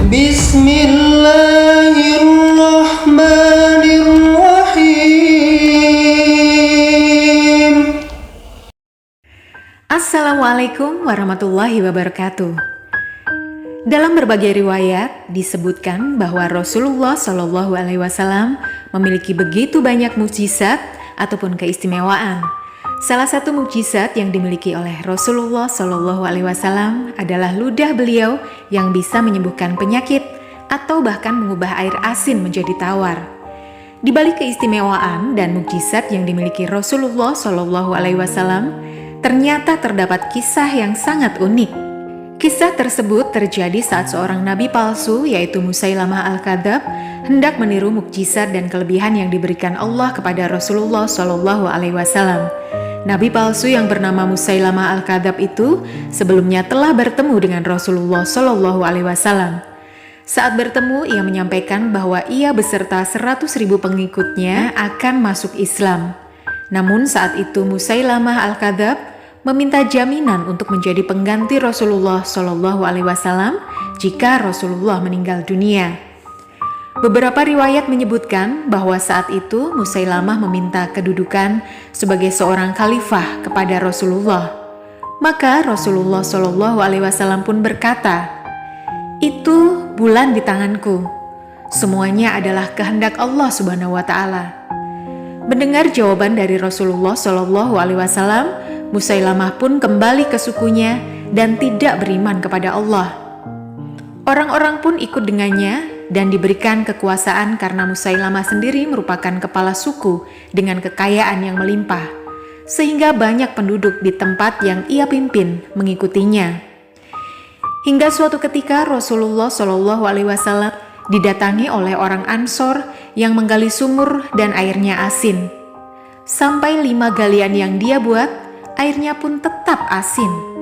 Bismillahirrahmanirrahim. Assalamualaikum warahmatullahi wabarakatuh. Dalam berbagai riwayat disebutkan bahwa Rasulullah Shallallahu Alaihi Wasallam memiliki begitu banyak mukjizat ataupun keistimewaan. Salah satu mukjizat yang dimiliki oleh Rasulullah Shallallahu Alaihi Wasallam adalah ludah beliau yang bisa menyembuhkan penyakit atau bahkan mengubah air asin menjadi tawar. Di balik keistimewaan dan mukjizat yang dimiliki Rasulullah Shallallahu Alaihi Wasallam, ternyata terdapat kisah yang sangat unik. Kisah tersebut terjadi saat seorang nabi palsu yaitu Musailamah Al-Kadzab hendak meniru mukjizat dan kelebihan yang diberikan Allah kepada Rasulullah Shallallahu Alaihi Wasallam. Nabi palsu yang bernama Musailamah Al-Kadzab itu sebelumnya telah bertemu dengan Rasulullah Shallallahu Alaihi Wasallam. Saat bertemu, ia menyampaikan bahwa ia beserta 100.000 pengikutnya akan masuk Islam. Namun saat itu Musailamah Al-Kadzab meminta jaminan untuk menjadi pengganti Rasulullah Shallallahu Alaihi Wasallam jika Rasulullah meninggal dunia. Beberapa riwayat menyebutkan bahwa saat itu Musailamah meminta kedudukan sebagai seorang khalifah kepada Rasulullah. Maka Rasulullah Shallallahu Alaihi Wasallam pun berkata, "Itu bulan di tanganku. Semuanya adalah kehendak Allah Subhanahu wa Ta'ala." Mendengar jawaban dari Rasulullah Shallallahu Alaihi Wasallam, Musailamah pun kembali ke sukunya dan tidak beriman kepada Allah. Orang-orang pun ikut dengannya dan diberikan kekuasaan karena Musailamah sendiri merupakan kepala suku dengan kekayaan yang melimpah, sehingga banyak penduduk di tempat yang ia pimpin mengikutinya. Hingga suatu ketika Rasulullah Shallallahu Alaihi Wasallam didatangi oleh orang Ansor yang menggali sumur dan airnya asin. Sampai 5 galian yang dia buat, airnya pun tetap asin.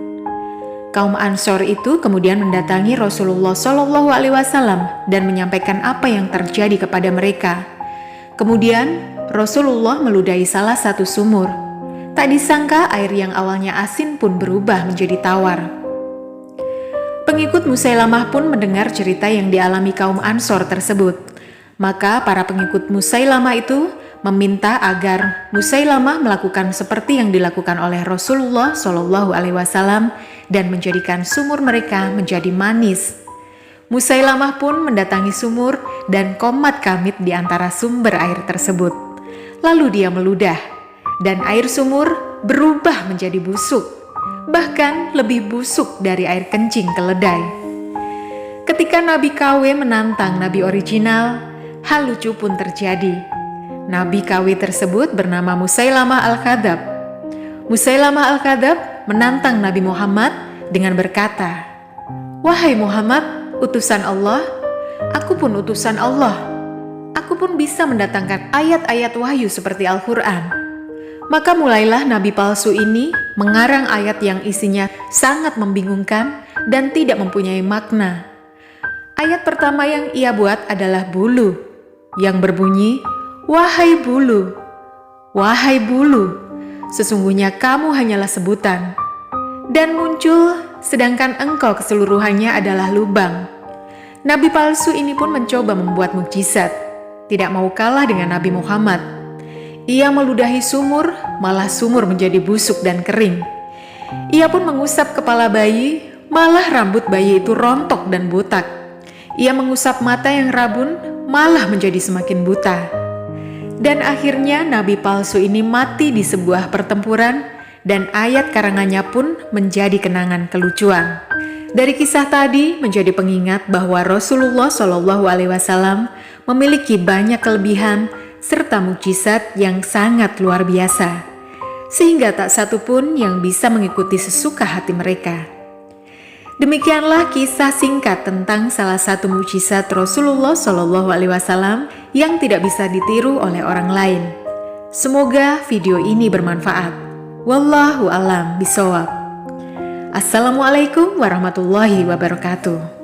Kaum Ansor itu kemudian mendatangi Rasulullah Shallallahu Alaihi Wasallam dan menyampaikan apa yang terjadi kepada mereka. Kemudian Rasulullah meludahi salah satu sumur. Tak disangka air yang awalnya asin pun berubah menjadi tawar. Pengikut Musailamah pun mendengar cerita yang dialami kaum Ansor tersebut. Maka para pengikut Musailamah itu meminta agar Musailamah melakukan seperti yang dilakukan oleh Rasulullah Shallallahu Alaihi Wasallam dan menjadikan sumur mereka menjadi manis. Musailamah pun mendatangi sumur dan komat kamit di antara sumber air tersebut. Lalu dia meludah dan air sumur berubah menjadi busuk, bahkan lebih busuk dari air kencing keledai. Ketika Nabi KW menantang Nabi original, hal lucu pun terjadi. Nabi KW tersebut bernama Musailamah Al-Kadzab. Musailamah Al-Kadzab menantang Nabi Muhammad dengan berkata, "Wahai Muhammad, utusan Allah, aku pun utusan Allah. Aku pun bisa mendatangkan ayat-ayat wahyu seperti Al-Quran." Maka mulailah Nabi palsu ini mengarang ayat yang isinya sangat membingungkan dan tidak mempunyai makna. Ayat pertama yang ia buat adalah bulu, yang berbunyi, "Wahai bulu, wahai bulu, sesungguhnya kamu hanyalah sebutan." Dan muncul, sedangkan engkau keseluruhannya adalah lubang. Nabi palsu ini pun mencoba membuat mukjizat, tidak mau kalah dengan Nabi Muhammad. Ia meludahi sumur, malah sumur menjadi busuk dan kering. Ia pun mengusap kepala bayi, malah rambut bayi itu rontok dan botak. Ia mengusap mata yang rabun, malah menjadi semakin buta. Dan akhirnya Nabi palsu ini mati di sebuah pertempuran dan ayat karangannya pun menjadi kenangan kelucuan. Dari kisah tadi menjadi pengingat bahwa Rasulullah Shallallahu Alaihi Wasallam memiliki banyak kelebihan serta mukjizat yang sangat luar biasa, sehingga tak satu pun yang bisa mengikuti sesuka hati mereka. Demikianlah kisah singkat tentang salah satu mukjizat Rasulullah Shallallahu Alaihi Wasallam yang tidak bisa ditiru oleh orang lain. Semoga video ini bermanfaat. Wallahu a'lam bishawab. Assalamualaikum warahmatullahi wabarakatuh.